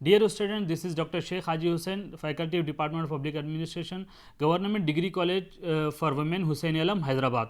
Dear student, this is Dr. Sheikh Haji Hussain, Faculty of Department of Public Administration, Government Degree College for Women, Hussain Alam, Hyderabad.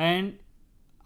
and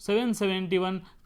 771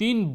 3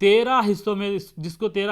13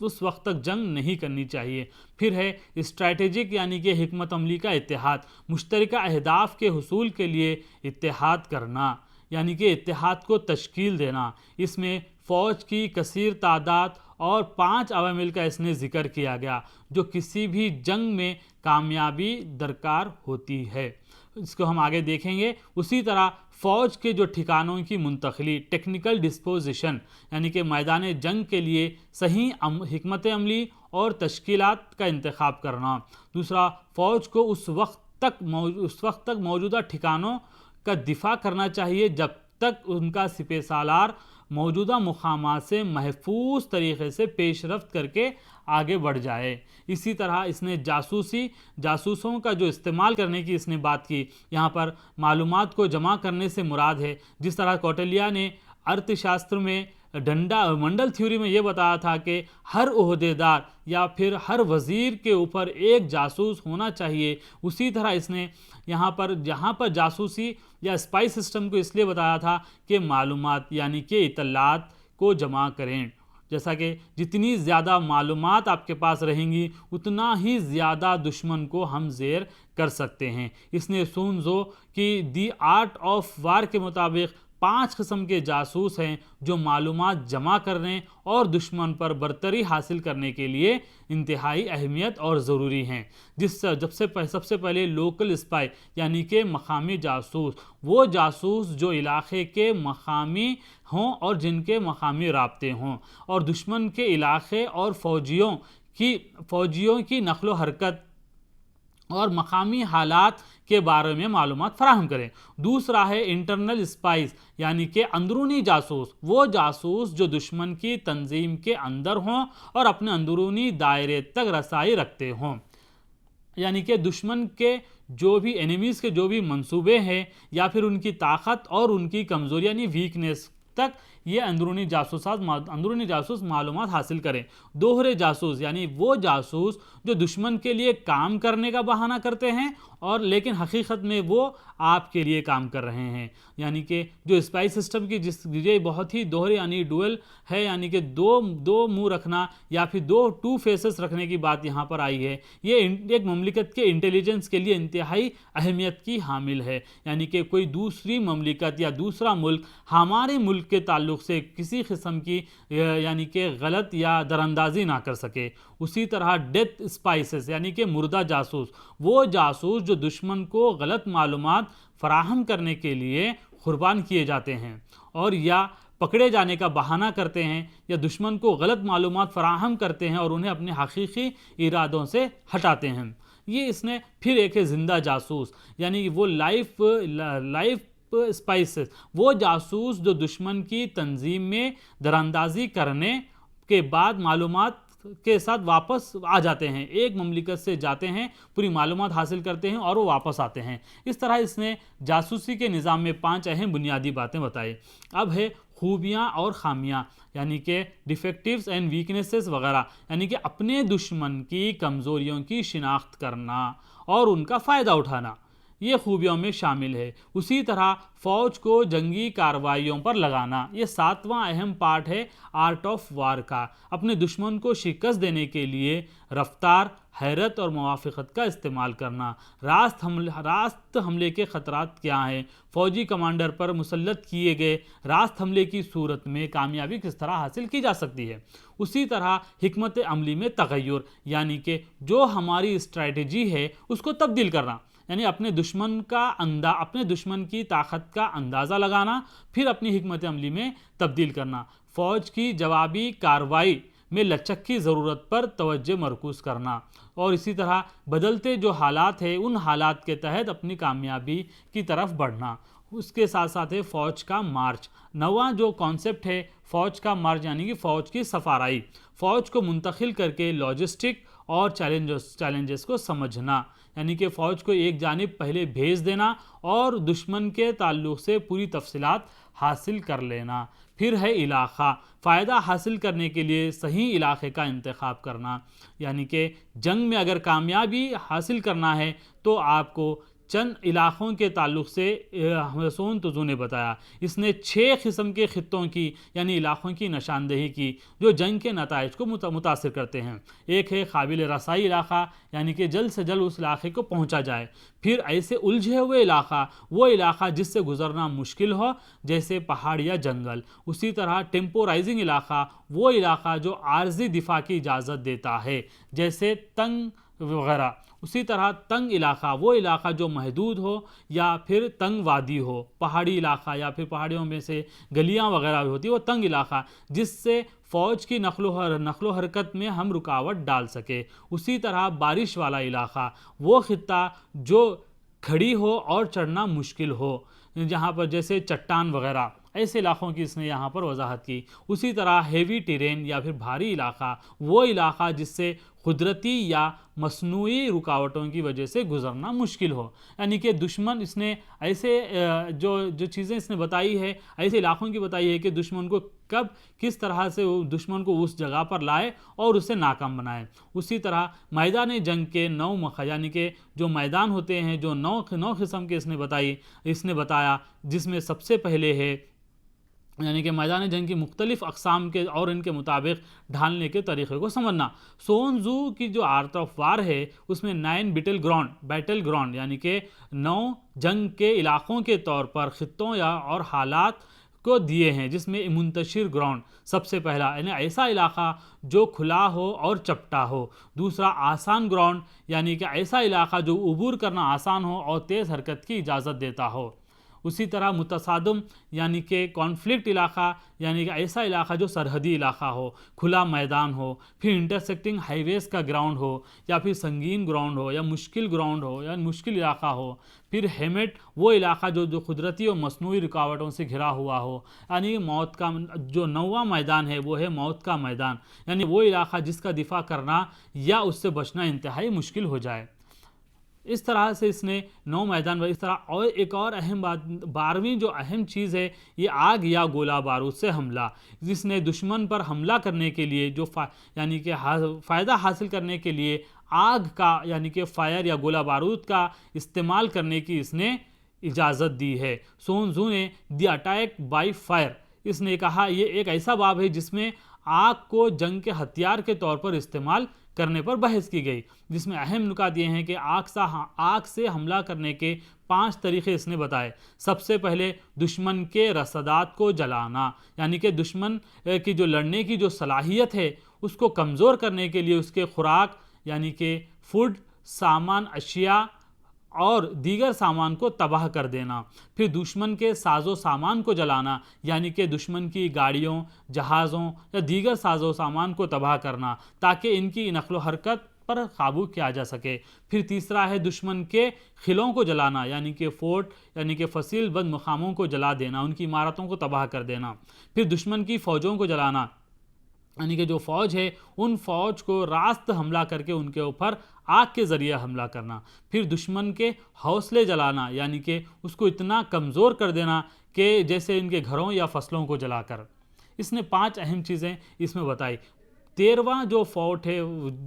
اس وقت تک جنگ نہیں کرنی چاہیے۔ پھر ہے اسٹریٹجک یعنی کہ حکمت عملی کا اتحاد، مشترکہ اہداف کے حصول کے لیے اتحاد کرنا یعنی کہ اتحاد کو تشکیل دینا۔ اس میں فوج کی کثیر تعداد اور 5 عوامل کا اس نے ذکر کیا گیا جو کسی بھی جنگ میں کامیابی درکار ہوتی ہے، اس کو ہم آگے دیکھیں گے۔ اسی طرح فوج کے جو ٹھکانوں کی منتقلی، ٹیکنیکل ڈسپوزیشن یعنی کہ میدان جنگ کے لیے صحیح حکمت عملی اور تشکیلات کا انتخاب کرنا۔ دوسرا، فوج کو اس وقت تک موجودہ ٹھکانوں کا دفاع کرنا چاہیے جب تک ان کا سپہ سالار موجودہ مقامات سے محفوظ طریقے سے پیش رفت کر کے آگے بڑھ جائے۔ اسی طرح اس نے جاسوسوں کا جو استعمال کرنے کی اس نے بات کی، یہاں پر معلومات کو جمع کرنے سے مراد ہے جس طرح کوٹلیا نے ارتھ شاستر میں منڈل تھیوری میں یہ بتایا تھا کہ ہر عہدیدار یا پھر ہر وزیر کے اوپر ایک جاسوس ہونا چاہیے، اسی طرح اس نے جہاں پر جاسوسی یا اسپائی سسٹم کو اس لیے بتایا تھا کہ معلومات یعنی کہ اطلاعات کو جمع کریں، جیسا کہ جتنی زیادہ معلومات آپ کے پاس رہیں گی اتنا ہی زیادہ دشمن کو ہم زیر کر سکتے ہیں۔ اس نے سون تزو کی دی آرٹ آف وار کے مطابق 5 قسم کے جاسوس ہیں جو معلومات جمع کرنے اور دشمن پر برتری حاصل کرنے کے لیے انتہائی اہمیت اور ضروری ہیں۔ سب سے پہلے لوکل اسپائی یعنی کہ مقامی جاسوس، وہ جاسوس جو علاقے کے مقامی ہوں اور جن کے مقامی رابطے ہوں اور دشمن کے علاقے اور فوجیوں کی نقل و حرکت اور مقامی حالات کے بارے میں معلومات فراہم کریں۔ دوسرا ہے انٹرنل اسپائز یعنی کہ اندرونی جاسوس، وہ جاسوس جو دشمن کی تنظیم کے اندر ہوں اور اپنے اندرونی دائرے تک رسائی رکھتے ہوں، یعنی کہ دشمن کے جو بھی اینیمیز کے جو بھی منصوبے ہیں یا پھر ان کی طاقت اور ان کی کمزوری یعنی ویکنیس تک یہ اندرونی جاسوس معلومات حاصل کریں۔ دوہرے جاسوس یعنی وہ جاسوس جو دشمن کے لیے کام کرنے کا بہانہ کرتے ہیں اور لیکن حقیقت میں وہ آپ کے لیے کام کر رہے ہیں، یعنی کہ جو اسپائی سسٹم کی یہ بہت ہی دوہرے یعنی ڈوئل ہے، یعنی کہ دو منہ رکھنا یا پھر 2 فیسز رکھنے کی بات یہاں پر آئی ہے۔ یہ ایک مملکت کے انٹیلیجنس کے لیے انتہائی اہمیت کی حامل ہے، یعنی کہ کوئی دوسری مملکت یا دوسرا ملک ہمارے ملک کے تعلق سے کسی قسم کی یعنی کہ غلط یا دراندازی نہ کر سکے۔ اسی طرح ڈیتھ اسپائسز یعنی کہ مردہ جاسوس، وہ جاسوس جو دشمن کو غلط معلومات فراہم کرنے کے لیے قربان کیے جاتے ہیں اور یا پکڑے جانے کا بہانہ کرتے ہیں یا دشمن کو غلط معلومات فراہم کرتے ہیں اور انہیں اپنے حقیقی ارادوں سے ہٹاتے ہیں۔ یہ اس نے پھر ایک ہے زندہ جاسوس یعنی وہ لائف اسپائسز، وہ جاسوس جو دشمن کی تنظیم میں دراندازی کرنے کے بعد معلومات کے ساتھ واپس آ جاتے ہیں، ایک مملکت سے جاتے ہیں، پوری معلومات حاصل کرتے ہیں اور وہ واپس آتے ہیں۔ اس طرح اس نے جاسوسی کے نظام میں 5 اہم بنیادی باتیں بتائی۔ اب ہے خوبیاں اور خامیاں یعنی کہ ڈیفیکٹیوز اینڈ ویکنیسز وغیرہ، یعنی کہ اپنے دشمن کی کمزوریوں کی شناخت کرنا اور ان کا فائدہ اٹھانا، یہ خوبیوں میں شامل ہے۔ اسی طرح فوج کو جنگی کارروائیوں پر لگانا، یہ 7واں اہم پارٹ ہے آرٹ آف وار کا۔ اپنے دشمن کو شکست دینے کے لیے رفتار، حیرت اور موافقت کا استعمال کرنا۔ راست حملے کے خطرات کیا ہیں؟ فوجی کمانڈر پر مسلط کیے گئے راست حملے کی صورت میں کامیابی کس طرح حاصل کی جا سکتی ہے؟ اسی طرح حکمت عملی میں تغیر یعنی کہ جو ہماری اسٹریٹجی ہے اس کو تبدیل کرنا، یعنی اپنے دشمن کی طاقت کا اندازہ لگانا پھر اپنی حکمت عملی میں تبدیل کرنا۔ فوج کی جوابی کارروائی میں لچک کی ضرورت پر توجہ مرکوز کرنا اور اسی طرح بدلتے جو حالات ہیں ان حالات کے تحت اپنی کامیابی کی طرف بڑھنا۔ اس کے ساتھ ساتھ ہے فوج کا مارچ۔ 9واں جو کانسیپٹ ہے فوج کا مارچ یعنی کہ فوج کی سفارائی، فوج کو منتقل کر کے لاجسٹک اور چیلنجز کو سمجھنا، یعنی کہ فوج کو ایک جانب پہلے بھیج دینا اور دشمن کے تعلق سے پوری تفصیلات حاصل کر لینا۔ پھر ہے علاقہ، فائدہ حاصل کرنے کے لیے صحیح علاقے کا انتخاب کرنا، یعنی کہ جنگ میں اگر کامیابی حاصل کرنا ہے تو آپ کو چند علاقوں کے تعلق سے سون تزو نے بتایا. اس نے 6 قسم کے خطوں کی یعنی علاقوں کی نشاندہی کی جو جنگ کے نتائج کو متاثر کرتے ہیں. ایک ہے قابل رسائی علاقہ یعنی کہ جلد سے جلد اس علاقے کو پہنچا جائے. پھر ایسے الجھے ہوئے علاقہ وہ علاقہ جس سے گزرنا مشکل ہو جیسے پہاڑ یا جنگل. اسی طرح ٹیمپورائزنگ علاقہ وہ علاقہ جو عارضی دفاع کی اجازت دیتا ہے جیسے تنگ وغیرہ. اسی طرح تنگ علاقہ وہ علاقہ جو محدود ہو یا پھر تنگ وادی ہو. پہاڑی علاقہ یا پھر پہاڑیوں میں سے گلیاں وغیرہ بھی ہوتی ہے وہ تنگ علاقہ جس سے فوج کی نقل و حرکت میں ہم رکاوٹ ڈال سکے. اسی طرح بارش والا علاقہ وہ خطہ جو کھڑی ہو اور چڑھنا مشکل ہو جہاں پر جیسے چٹان وغیرہ ایسے علاقوں کی اس نے یہاں پر وضاحت کی. اسی طرح ہیوی ٹیرین یا پھر بھاری علاقہ وہ علاقہ جس سے قدرتی یا مصنوعی رکاوٹوں کی وجہ سے گزرنا مشکل ہو. یعنی کہ دشمن اس نے ایسے جو چیزیں اس نے بتائی ہے ایسے علاقوں کی بتائی ہے کہ دشمن کو کب کس طرح سے دشمن کو اس جگہ پر لائے اور اسے ناکام بنائے. اسی طرح میدان جنگ کے 9 یعنی کہ جو میدان ہوتے ہیں جو 9 قسم کے اس نے بتایا جس میں سب سے پہلے ہے یعنی کہ میدان جنگ کی مختلف اقسام کے اور ان کے مطابق ڈھالنے کے طریقے کو سمجھنا. سون تزو کی جو آرٹ آف وار ہے اس میں 9 بیٹل گراؤنڈ یعنی کہ 9 جنگ کے علاقوں کے طور پر خطوں یا اور حالات کو دیے ہیں جس میں منتشر گراؤنڈ سب سے پہلا یعنی ایسا علاقہ جو کھلا ہو اور چپٹا ہو. دوسرا آسان گراؤنڈ یعنی کہ ایسا علاقہ جو عبور کرنا آسان ہو اور تیز حرکت کی اجازت دیتا ہو. اسی طرح متصادم یعنی کہ کانفلکٹ علاقہ یعنی کہ ایسا علاقہ جو سرحدی علاقہ ہو کھلا میدان ہو. پھر انٹرسیکٹنگ ہائی ویز کا گراؤنڈ ہو یا پھر سنگین گراؤنڈ ہو یا مشکل گراؤنڈ ہو یا مشکل علاقہ ہو. پھر ہیمٹ وہ علاقہ جو قدرتی اور مصنوعی رکاوٹوں سے گھرا ہوا ہو یعنی موت کا جو 9واں میدان ہے وہ ہے موت کا میدان یعنی وہ علاقہ جس کا دفاع کرنا یا اس سے بچنا انتہائی مشکل ہو جائے. اس طرح سے اس نے 9 میدان. اس طرح اور ایک اور اہم بات 12ویں جو اہم چیز ہے یہ آگ یا گولہ بارود سے حملہ جس نے دشمن پر حملہ کرنے کے لیے جو یعنی کہ فائدہ حاصل کرنے کے لیے آگ کا یعنی کہ فائر یا گولہ بارود کا استعمال کرنے کی اس نے اجازت دی ہے. سون تزو نے دی اٹیک بائی فائر اس نے کہا یہ ایک ایسا باب ہے جس میں آگ کو جنگ کے ہتھیار کے طور پر استعمال کرنے پر بحث کی گئی جس میں اہم نکات یہ ہیں کہ آگ سے حملہ کرنے کے 5 طریقے اس نے بتائے. سب سے پہلے دشمن کے رصدات کو جلانا یعنی کہ دشمن کی جو لڑنے کی جو صلاحیت ہے اس کو کمزور کرنے کے لیے اس کے خوراک یعنی کہ فوڈ سامان اشیاء اور دیگر سامان کو تباہ کر دینا. پھر دشمن کے ساز و سامان کو جلانا یعنی کہ دشمن کی گاڑیوں جہازوں یا دیگر ساز و سامان کو تباہ کرنا تاکہ ان کی نقل و حرکت پر قابو کیا جا سکے. پھر تیسرا ہے دشمن کے قلعوں کو جلانا یعنی کہ فورٹ یعنی کہ فصیل بند مقاموں کو جلا دینا ان کی عمارتوں کو تباہ کر دینا. پھر دشمن کی فوجوں کو جلانا یعنی کہ جو فوج ہے ان فوج کو راست حملہ کر کے ان کے اوپر آگ کے ذریعے حملہ کرنا. پھر دشمن کے حوصلے جلانا یعنی کہ اس کو اتنا کمزور کر دینا کہ جیسے ان کے گھروں یا فصلوں کو جلا کر. اس نے 5 اہم چیزیں اس میں بتائی. 13واں جو فورٹ ہے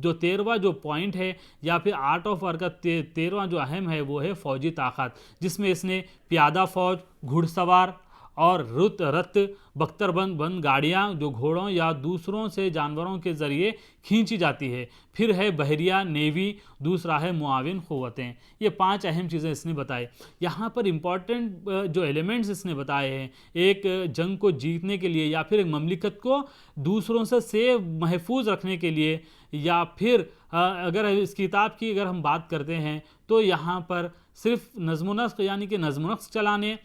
جو 13واں جو پوائنٹ ہے یا پھر آرٹ آف وار کا 13واں جو اہم ہے وہ ہے فوجی طاقت جس میں اس نے پیادہ فوج گھڑ سوار اور رت بختر بند گاڑیاں جو گھوڑوں یا دوسروں سے جانوروں کے ذریعے کھینچی جاتی ہے. پھر ہے بحریہ نیوی دوسرا ہے معاون قوتیں. یہ 5 اہم چیزیں اس نے بتائی. یہاں پر امپورٹنٹ جو ایلیمنٹس اس نے بتائے ہیں ایک جنگ کو جیتنے کے لیے یا پھر ایک مملکت کو دوسروں سے محفوظ رکھنے کے لیے یا پھر اگر اس کتاب کی اگر ہم بات کرتے ہیں تو یہاں پر صرف نظم و نسق یعنی کہ نظم و نسق چلانے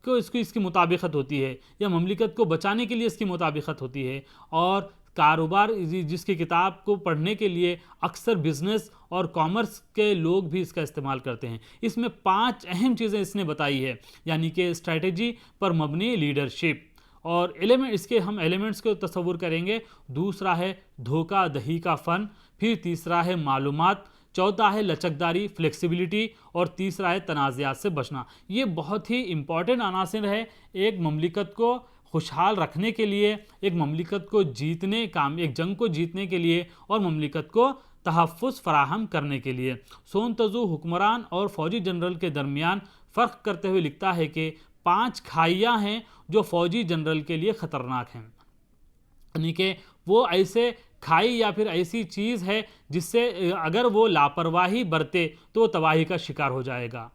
کو اس کی مطابقت ہوتی ہے یا مملکت کو بچانے کے لیے اس کی مطابقت ہوتی ہے. اور کاروبار جس کی کتاب کو پڑھنے کے لیے اکثر بزنس اور کامرس کے لوگ بھی اس کا استعمال کرتے ہیں. اس میں 5 اہم چیزیں اس نے بتائی ہے یعنی کہ اسٹریٹجی پر مبنی لیڈرشپ اور اس کے ہم ایلیمنٹس کو تصور کریں گے. دوسرا ہے دھوکہ دہی کا فن. پھر تیسرا ہے معلومات. چوتھا ہے لچکداری فلیکسیبلٹی اور تیسرا ہے تنازعات سے بچنا. یہ بہت ہی امپورٹنٹ عناصر ہے ایک مملکت کو خوشحال رکھنے کے لیے ایک مملکت کو ایک جنگ کو جیتنے کے لیے اور مملکت کو تحفظ فراہم کرنے کے لیے۔ سون تزو حکمران اور فوجی جنرل کے درمیان فرق کرتے ہوئے لکھتا ہے کہ 5 کھائیاں ہیں جو فوجی جنرل کے لیے خطرناک ہیں، یعنی کہ وہ ایسے کھائی یا پھر ایسی چیز ہے جس سے اگر وہ لاپرواہی برتے تو وہ تباہی کا شکار ہو جائے گا،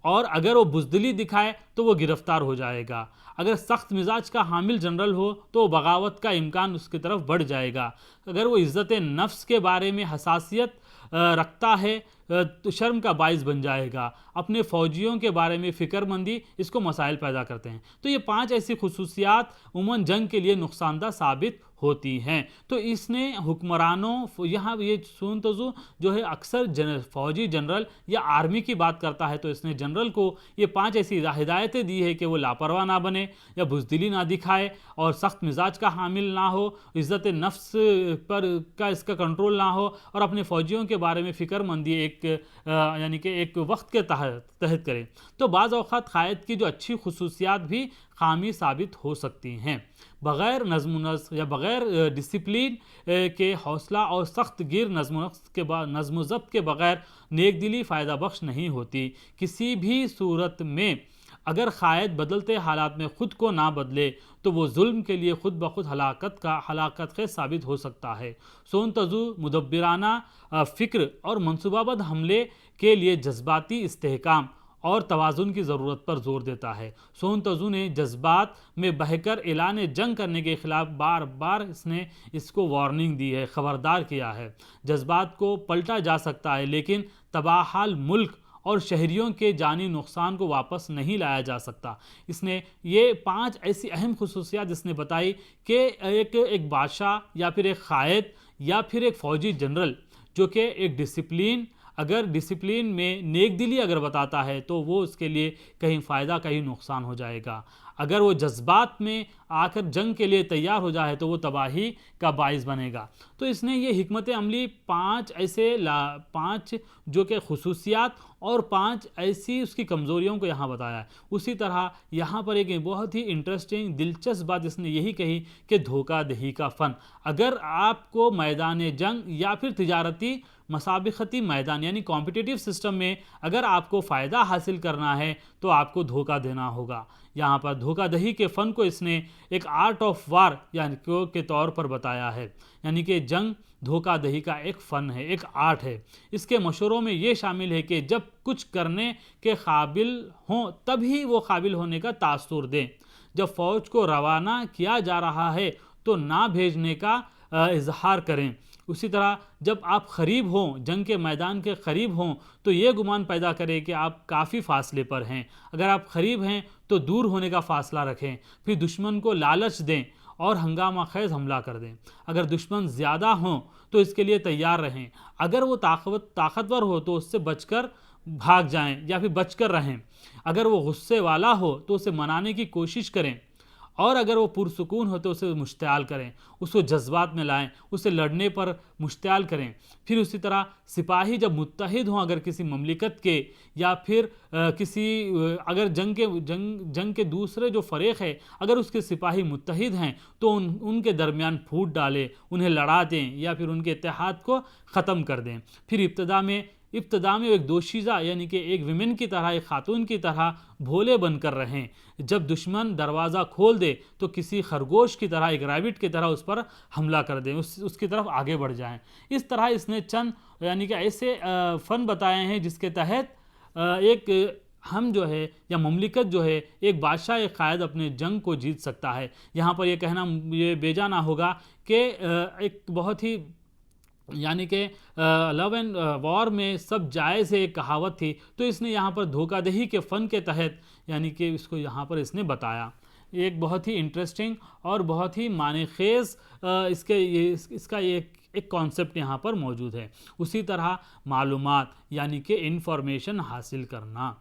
اور اگر وہ بزدلی دکھائے تو وہ گرفتار ہو جائے گا۔ اگر سخت مزاج کا حامل جنرل ہو تو بغاوت کا امکان اس کی طرف بڑھ جائے گا۔ اگر وہ عزت نفس کے بارے میں حساسیت رکھتا ہے تو شرم کا باعث بن جائے گا۔ اپنے فوجیوں کے بارے میں فکر مندی اس کو مسائل پیدا کرتے ہیں۔ تو یہ 5 ایسی خصوصیات عموماً جنگ کے لیے نقصان دہ ثابت ہوتی ہیں۔ تو اس نے حکمرانوں، یہاں یہ سون تزو جو ہے اکثر فوجی جنرل یا آرمی کی بات کرتا ہے، تو اس نے جنرل کو یہ 5 ایسی ہدایتیں دی ہے کہ وہ لاپرواہ نہ بنے یا بزدلی نہ دکھائے اور سخت مزاج کا حامل نہ ہو، عزت نفس پر اس کا کنٹرول نہ ہو، اور اپنے فوجیوں کے بارے میں فکر مندی یعنی کہ ایک وقت کے تحت کرے۔ تو بعض اوقات قائد کی جو اچھی خصوصیات بھی خامی ثابت ہو سکتی ہیں۔ بغیر نظم و نسق یا بغیر ڈسپلین کے حوصلہ اور سخت گیر نظم و ضبط کے بغیر نیک دلی فائدہ بخش نہیں ہوتی۔ کسی بھی صورت میں اگر قائد بدلتے حالات میں خود کو نہ بدلے تو وہ ظلم کے لیے خود بخود ہلاکت خیز ثابت ہو سکتا ہے۔ سون تزو مدبرانہ فکر اور منصوبہ بند حملے کے لیے جذباتی استحکام اور توازن کی ضرورت پر زور دیتا ہے۔ سون تزو نے جذبات میں بہہ کر اعلان جنگ کرنے کے خلاف بار بار اس کو وارننگ دی ہے، خبردار کیا ہے۔ جذبات کو پلٹا جا سکتا ہے لیکن تباہال ملک اور شہریوں کے جانی نقصان کو واپس نہیں لایا جا سکتا۔ اس نے یہ 5 ایسی اہم خصوصیات اس نے بتائی کہ ایک بادشاہ یا پھر ایک قائد یا پھر ایک فوجی جنرل جو کہ ایک ڈسپلین میں نیک دلی اگر بتاتا ہے تو وہ اس کے لیے کہیں فائدہ کہیں نقصان ہو جائے گا۔ اگر وہ جذبات میں آ کر جنگ کے لیے تیار ہو جائے تو وہ تباہی کا باعث بنے گا۔ تو اس نے یہ حکمت عملی 5 جو کہ خصوصیات اور 5 ایسی اس کی کمزوریوں کو یہاں بتایا ہے۔ اسی طرح یہاں پر ایک بہت ہی انٹرسٹنگ دلچسپ بات اس نے یہی کہی کہ دھوکہ دہی کا فن۔ اگر آپ کو میدان جنگ یا پھر تجارتی مسابقتی میدان یعنی کمپٹیٹیو سسٹم میں اگر آپ کو فائدہ حاصل کرنا ہے تو آپ کو دھوکہ دینا ہوگا۔ یہاں پر دھوکہ دہی کے فن کو اس نے ایک آرٹ آف وار یعنی کے طور پر بتایا ہے، یعنی کہ جنگ دھوکہ دہی کا ایک فن ہے، ایک آرٹ ہے۔ اس کے مشوروں میں یہ شامل ہے کہ جب کچھ کرنے کے قابل ہوں تب ہی وہ قابل ہونے کا تاثر دیں۔ جب فوج کو روانہ کیا جا رہا ہے تو نہ بھیجنے کا اظہار کریں۔ اسی طرح جب آپ قریب ہوں، جنگ کے میدان کے قریب ہوں تو یہ گمان پیدا کریں کہ آپ کافی فاصلے پر ہیں۔ اگر آپ قریب ہیں تو دور ہونے کا فاصلہ رکھیں، پھر دشمن کو لالچ دیں اور ہنگامہ خیز حملہ کر دیں۔ اگر دشمن زیادہ ہوں تو اس کے لیے تیار رہیں۔ اگر وہ طاقتور ہو تو اس سے بچ کر بھاگ جائیں یا پھر بچ کر رہیں۔ اگر وہ غصے والا ہو تو اسے منانے کی کوشش کریں، اور اگر وہ پرسکون ہو تو اسے مشتعل کریں، اس کو جذبات میں لائیں، اسے لڑنے پر مشتعل کریں۔ پھر اسی طرح سپاہی جب متحد ہوں اگر کسی مملکت کے یا پھر اگر جنگ کے دوسرے جو فریق ہے اگر اس کے سپاہی متحد ہیں تو ان کے درمیان پھوٹ ڈالیں، انہیں لڑا دیں یا پھر ان کے اتحاد کو ختم کر دیں۔ پھر ابتدا میں ایک دوشیزہ یعنی کہ ایک ویمن کی طرح، ایک خاتون کی طرح بھولے بن کر رہیں۔ جب دشمن دروازہ کھول دے تو کسی خرگوش کی طرح، ایک ریبٹ کی طرح اس پر حملہ کر دیں، اس کی طرف آگے بڑھ جائیں۔ اس طرح اس نے چند یعنی کہ ایسے فن بتائے ہیں جس کے تحت ایک ہم جو ہے یا مملکت جو ہے، ایک بادشاہ، ایک قائد اپنے جنگ کو جیت سکتا ہے۔ یہاں پر یہ کہنا یہ بے جا نہ ہوگا کہ ایک بہت ہی یعنی کہ لو اینڈ وار میں سب جائز ہے ایک کہاوت تھی، تو اس نے یہاں پر دھوکہ دہی کے فن کے تحت یعنی کہ اس کو یہاں پر اس نے بتایا۔ ایک بہت ہی انٹرسٹنگ اور بہت ہی معنی خیز اس کا ایک کانسیپٹ یہاں پر موجود ہے۔ اسی طرح معلومات یعنی کہ انفارمیشن حاصل کرنا،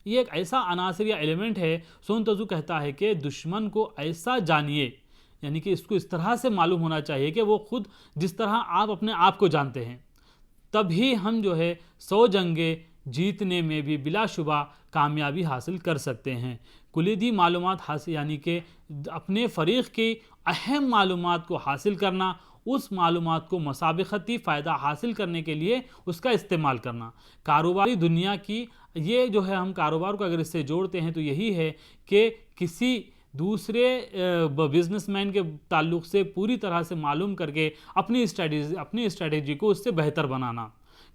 یہ ایک ایسا عناصر یا ایلیمنٹ ہے۔ سون تزو کہتا ہے کہ دشمن کو ایسا جانیے، یعنی کہ اس کو اس طرح سے معلوم ہونا چاہیے کہ وہ خود جس طرح آپ اپنے آپ کو جانتے ہیں، تب ہی ہم جو ہے 100 جنگیں جیتنے میں بھی بلا شبہ کامیابی حاصل کر سکتے ہیں۔ کلیدی معلومات حاصل یعنی کہ اپنے فریق کی اہم معلومات کو حاصل کرنا، اس معلومات کو مسابقتی فائدہ حاصل کرنے کے لیے اس کا استعمال کرنا۔ کاروباری دنیا کی یہ جو ہے، ہم کاروبار کو اگر اس سے جوڑتے ہیں تو یہی ہے کہ کسی دوسرے بزنس مین کے تعلق سے پوری طرح سے معلوم کر کے اپنی اسٹریٹجی کو اس سے بہتر بنانا۔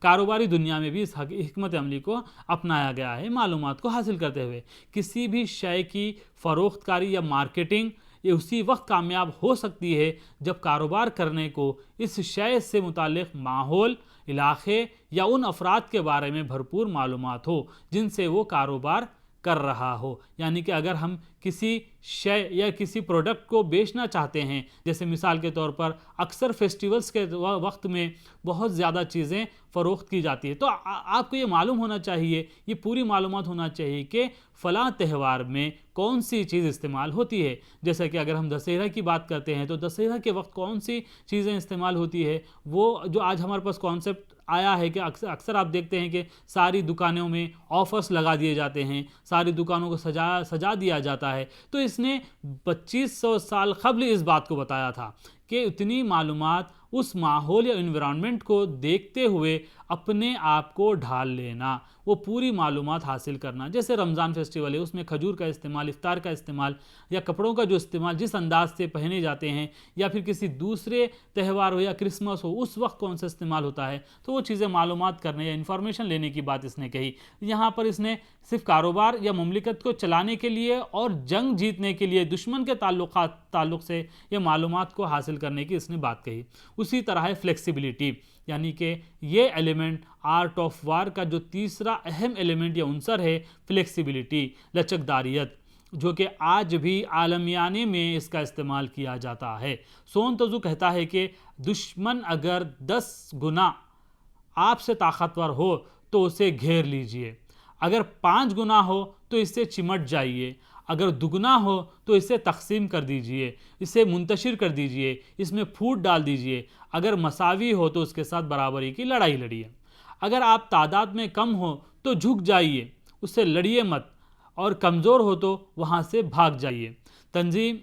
کاروباری دنیا میں بھی اس حکمت عملی کو اپنایا گیا ہے۔ معلومات کو حاصل کرتے ہوئے کسی بھی شے کی فروخت کاری یا مارکیٹنگ یہ اسی وقت کامیاب ہو سکتی ہے جب کاروبار کرنے کو اس شے سے متعلق ماحول، علاقے یا ان افراد کے بارے میں بھرپور معلومات ہو جن سے وہ کاروبار کر رہا ہو۔ یعنی کہ اگر ہم کسی شے یا کسی پروڈکٹ کو بیچنا چاہتے ہیں، جیسے مثال کے طور پر اکثر فیسٹیولز کے وقت میں بہت زیادہ چیزیں فروخت کی جاتی ہے، تو آپ کو یہ معلوم ہونا چاہیے، یہ پوری معلومات ہونا چاہیے کہ فلاں تہوار میں کون سی چیز استعمال ہوتی ہے۔ جیسا کہ اگر ہم دسہرہ کی بات کرتے ہیں تو دسہرہ کے وقت کون سی چیزیں استعمال ہوتی ہے، وہ جو آج ہمارے پاس کانسیپٹ آیا ہے کہ اکثر آپ دیکھتے ہیں کہ ساری دکانوں میں آفرز لگا دیے جاتے ہیں، ساری دکانوں کو سجا دیا جاتا ہے۔ تو اس نے 2500 سال قبل اس بات کو بتایا تھا کہ اتنی معلومات اس ماحول یا انوائرمنٹ کو دیکھتے ہوئے اپنے آپ کو ڈھال لینا، وہ پوری معلومات حاصل کرنا۔ جیسے رمضان فیسٹیول ہے، اس میں کھجور کا استعمال، افطار کا استعمال یا کپڑوں کا جو استعمال جس انداز سے پہنے جاتے ہیں، یا پھر کسی دوسرے تہوار ہو یا کرسمس ہو اس وقت کون سا استعمال ہوتا ہے، تو وہ چیزیں معلومات کرنے یا انفارمیشن لینے کی بات اس نے کہی۔ یہاں پر اس نے صرف کاروبار یا مملکت کو چلانے کے لیے اور جنگ جیتنے کے لیے دشمن کے تعلق سے یہ معلومات کو حاصل کرنے کی اس نے بات کہی۔ اسی طرح ہے فلیکسیبلٹی، یعنی کہ یہ ایلیمنٹ آرٹ آف وار کا جو تیسرا اہم ایلیمنٹ یا عنصر ہے، فلیکسیبلٹی، لچکداریت، جو کہ آج بھی عالمیانے میں اس کا استعمال کیا جاتا ہے۔ سون تزو کہتا ہے کہ دشمن اگر 10 گنا آپ سے طاقتور ہو تو اسے گھیر لیجئے، اگر 5 گنا ہو تو اس سے چمٹ جائیے، اگر دگنا ہو تو اسے تقسیم کر دیجئے، اسے منتشر کر دیجئے، اس میں پھوٹ ڈال دیجئے، اگر مساوی ہو تو اس کے ساتھ برابری کی لڑائی لڑیے، اگر آپ تعداد میں کم ہو تو جھک جائیے، اس سے لڑیے مت، اور کمزور ہو تو وہاں سے بھاگ جائیے۔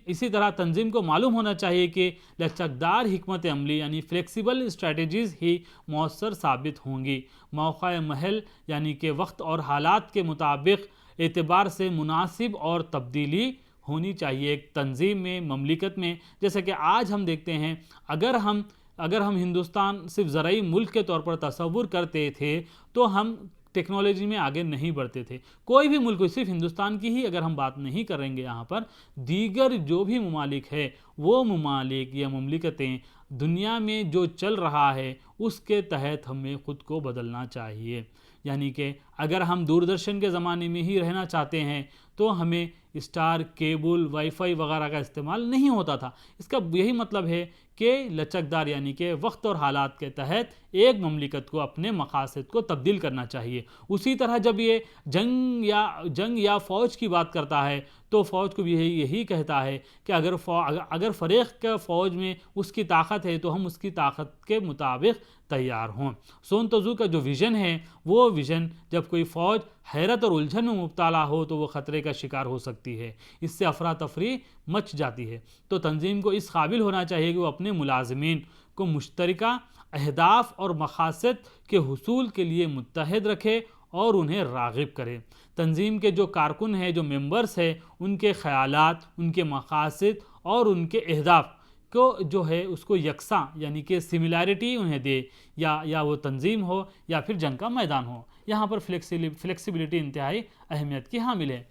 اسی طرح تنظیم کو معلوم ہونا چاہیے کہ لچکدار حکمت عملی یعنی فلیکسیبل اسٹریٹجیز ہی مؤثر ثابت ہوں گی۔ موقع محل یعنی کہ وقت اور حالات کے مطابق اعتبار سے مناسب اور تبدیلی ہونی چاہیے ایک تنظیم میں، مملکت میں۔ جیسا کہ آج ہم دیکھتے ہیں، اگر ہم ہندوستان صرف زرعی ملک کے طور پر تصور کرتے تھے تو ہم ٹیکنالوجی میں آگے نہیں بڑھتے تھے۔ کوئی بھی ملک، صرف ہندوستان کی ہی اگر ہم بات نہیں کریں گے، یہاں پر دیگر جو بھی ممالک ہے، وہ ممالک یا مملکتیں دنیا میں جو چل رہا ہے اس کے تحت ہمیں خود کو بدلنا چاہیے۔ یعنی کہ اگر ہم دوردرشن کے زمانے میں ہی رہنا چاہتے ہیں تو ہمیں اسٹار، کیبل، وائی فائی وغیرہ کا استعمال نہیں ہوتا تھا۔ اس کا یہی مطلب ہے کہ لچکدار یعنی کہ وقت اور حالات کے تحت ایک مملکت کو اپنے مقاصد کو تبدیل کرنا چاہیے۔ اسی طرح جب یہ جنگ یا فوج کی بات کرتا ہے تو فوج کو بھی یہی کہتا ہے کہ اگر فریق کا فوج میں اس کی طاقت ہے تو ہم اس کی طاقت کے مطابق تیار ہوں۔ سون تزو کا جو ویژن ہے، وہ ویژن جب کوئی فوج حیرت اور الجھن میں مبتلا ہو تو وہ خطرے کا شکار ہو سکتی ہے، اس سے افراتفری مچ جاتی ہے۔ تو تنظیم کو اس قابل ہونا چاہیے کہ وہ اپنے ملازمین کو مشترکہ اہداف اور مقاصد کے حصول کے لیے متحد رکھے اور انہیں راغب کرے۔ تنظیم کے جو کارکن ہیں، جو ممبرز ہیں، ان کے خیالات، ان کے مقاصد اور ان کے اہداف کو جو ہے اس کو یکساں یعنی کہ سملیرٹی انہیں دے، یا وہ تنظیم ہو یا پھر جنگ کا میدان ہو۔ یہاں پر فلیکسیبلٹی انتہائی اہمیت کی حامل ہے۔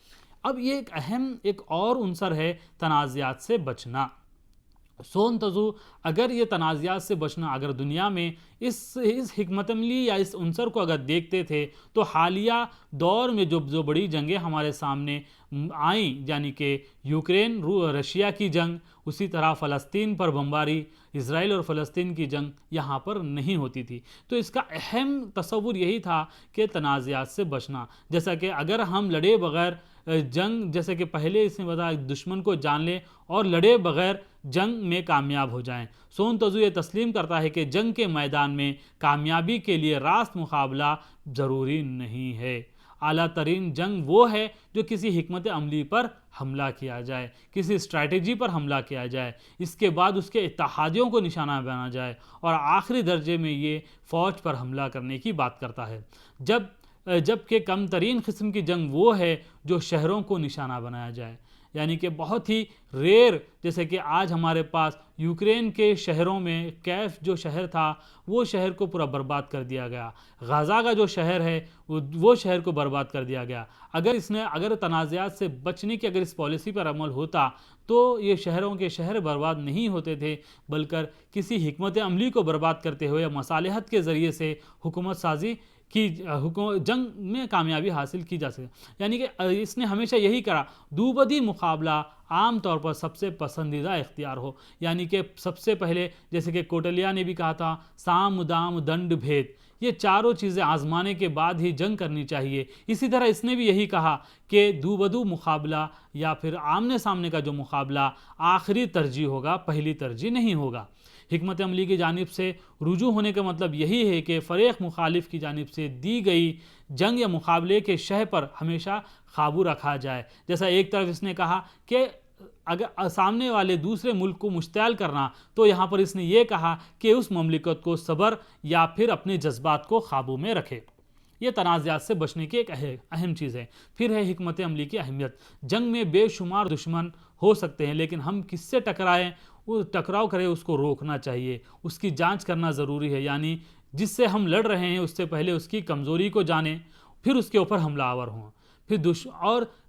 اب یہ ایک اور عنصر ہے تنازعات سے بچنا۔ سون تزو اگر یہ تنازعات سے بچنا، اگر دنیا میں اس حکمت عملی یا اس عنصر کو اگر دیکھتے تھے تو حالیہ دور میں جو بڑی جنگیں ہمارے سامنے آئیں، یعنی کہ یوکرین رشیا کی جنگ، اسی طرح فلسطین پر بمباری، اسرائیل اور فلسطین کی جنگ یہاں پر نہیں ہوتی تھی۔ تو اس کا اہم تصور یہی تھا کہ تنازعات سے بچنا۔ جیسا کہ اگر ہم لڑے بغیر جنگ، جیسے کہ پہلے اس نے بتایا، دشمن کو جان لیں اور لڑے بغیر جنگ میں کامیاب ہو جائیں۔ سون تزو یہ تسلیم کرتا ہے کہ جنگ کے میدان میں کامیابی کے لیے راست مقابلہ ضروری نہیں ہے۔ اعلیٰ ترین جنگ وہ ہے جو کسی حکمت عملی پر حملہ کیا جائے، کسی اسٹریٹجی پر حملہ کیا جائے، اس کے بعد اس کے اتحادیوں کو نشانہ بنا جائے، اور آخری درجے میں یہ فوج پر حملہ کرنے کی بات کرتا ہے۔ جبکہ کم ترین قسم کی جنگ وہ ہے جو شہروں کو نشانہ بنایا جائے، یعنی کہ بہت ہی ریئر، جیسے کہ آج ہمارے پاس یوکرین کے شہروں میں کیف جو شہر تھا وہ شہر کو پورا برباد کر دیا گیا، غزہ کا جو شہر ہے وہ شہر کو برباد کر دیا گیا۔ اگر تنازعات سے بچنے کی اگر اس پالیسی پر عمل ہوتا تو یہ شہروں کے شہر برباد نہیں ہوتے تھے، بلکہ کسی حکمت عملی کو برباد کرتے ہوئے مصالحت کے ذریعے سے حکومت سازی کی جنگ میں کامیابی حاصل کی جا سکے۔ یعنی کہ اس نے ہمیشہ یہی کرا، دو بدی مقابلہ عام طور پر سب سے پسندیدہ اختیار ہو، یعنی کہ سب سے پہلے جیسے کہ کوٹلیا نے بھی کہا تھا سام دام دنڈ بھید، یہ چاروں چیزیں آزمانے کے بعد ہی جنگ کرنی چاہیے۔ اسی طرح اس نے بھی یہی کہا کہ دو بدو مقابلہ یا پھر آمنے سامنے کا جو مقابلہ آخری ترجیح ہوگا، پہلی ترجیح نہیں ہوگا۔ حکمت عملی کی جانب سے رجوع ہونے کا مطلب یہی ہے کہ فریق مخالف کی جانب سے دی گئی جنگ یا مقابلے کے شہ پر ہمیشہ قابو رکھا جائے۔ جیسا ایک طرف اس نے کہا کہ اگر سامنے والے دوسرے ملک کو مشتعل کرنا، تو یہاں پر اس نے یہ کہا کہ اس مملکت کو صبر یا پھر اپنے جذبات کو قابو میں رکھے۔ یہ تنازعات سے بچنے کی ایک اہم چیز ہے۔ پھر ہے حکمت عملی کی اہمیت۔ جنگ میں بے شمار دشمن ہو سکتے ہیں، لیکن ہم کس سے ٹکرائیں، وہ ٹکراؤ کرے اس کو روکنا چاہیے، اس کی جانچ کرنا ضروری ہے، یعنی جس سے ہم لڑ رہے ہیں اس سے پہلے اس کی کمزوری کو جانیں، پھر اس کے اوپر حملہ آور ہوں، پھر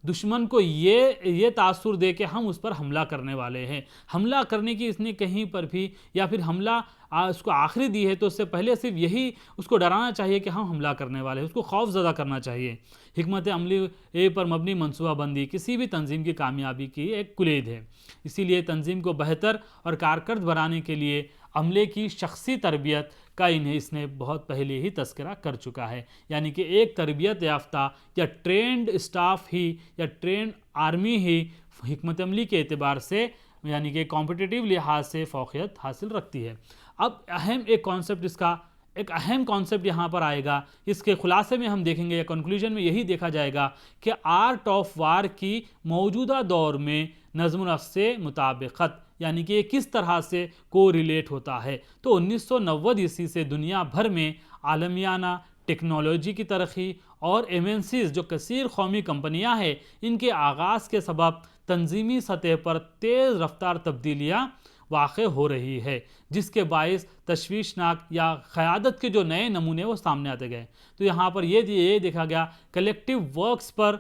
دشمن کو یہ تاثر دے کہ ہم اس پر حملہ کرنے والے ہیں۔ حملہ کرنے کی اس نے کہیں پر بھی یا پھر حملہ اس کو آخری دی ہے تو اس سے پہلے صرف یہی اس کو ڈرانا چاہیے کہ ہم حملہ کرنے والے ہیں، اس کو خوف زدہ کرنا چاہیے۔ حکمت عملی پر مبنی منصوبہ بندی کسی بھی تنظیم کی کامیابی کی ایک کلید ہے۔ اسی لیے تنظیم کو بہتر اور کارکرد بنانے کے لیے عملے کی شخصی تربیت کا اس نے بہت پہلے ہی تذکرہ کر چکا ہے، یعنی کہ ایک تربیت یافتہ یا ٹرینڈ اسٹاف ہی یا ٹرینڈ آرمی ہی حکمت عملی کے اعتبار سے یعنی کہ کمپٹیٹیو لحاظ سے فوقیت حاصل رکھتی ہے۔ اب ایک اہم کانسیپٹ یہاں پر آئے گا، اس کے خلاصے میں ہم دیکھیں گے یا کنکلوژن میں یہی دیکھا جائے گا کہ آرٹ آف وار کی موجودہ دور میں نظم و نسق سے مطابقت، یعنی کہ یہ کس طرح سے کو ریلیٹ ہوتا ہے۔ تو 1990 سے دنیا بھر میں عالمیانہ ٹیکنالوجی کی ترقی اور ایمنسیز جو کثیر قومی کمپنیاں ہیں، ان کے آغاز کے سبب تنظیمی سطح پر تیز رفتار تبدیلیاں واقع ہو رہی ہے، جس کے باعث تشویشناک یا قیادت کے جو نئے نمونے وہ سامنے آتے گئے۔ تو یہاں پر یہ دیکھا گیا کلیکٹیو ورکس پر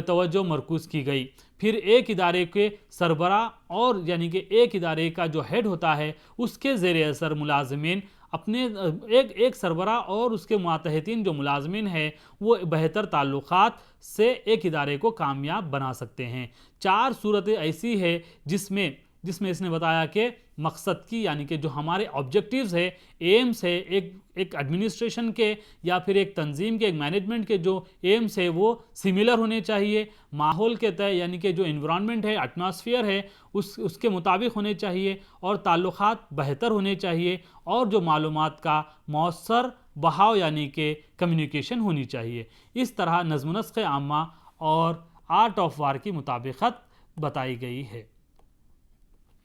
توجہ مرکوز کی گئی، پھر ایک ادارے کے سربراہ اور یعنی کہ ایک ادارے کا جو ہیڈ ہوتا ہے اس کے زیر اثر ملازمین اپنے ایک سربراہ اور اس کے ماتحتین جو ملازمین ہیں وہ بہتر تعلقات سے ایک ادارے کو کامیاب بنا سکتے ہیں۔ 4 صورتیں ایسی ہے جس میں اس نے بتایا کہ مقصد کی یعنی کہ جو ہمارے آبجیکٹیوز ہے، ایمز ہے، ایک ایڈمنسٹریشن کے یا پھر ایک تنظیم کے ایک مینجمنٹ کے جو ایمز ہے وہ سملر ہونے چاہیے، ماحول کے تئیں یعنی کہ جو انوائرمنٹ ہے، ایٹماسفیئر ہے اس کے مطابق ہونے چاہیے، اور تعلقات بہتر ہونے چاہیے، اور جو معلومات کا مؤثر بہاؤ یعنی کہ کمیونیکیشن ہونی چاہیے۔ اس طرح نظم و نسق عامہ اور آرٹ آف وار کی مطابقت بتائی گئی ہے۔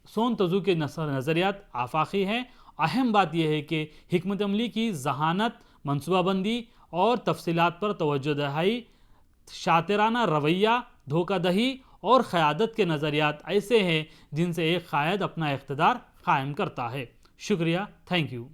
سون تزو کے نظریات آفاقی ہیں۔ اہم بات یہ ہے کہ حکمت عملی کی ذہانت، منصوبہ بندی اور تفصیلات پر توجہ دہائی، شاطرانہ رویہ، دھوکہ دہی اور قیادت کے نظریات ایسے ہیں جن سے ایک قائد اپنا اقتدار قائم کرتا ہے۔ شکریہ، تھینک یو۔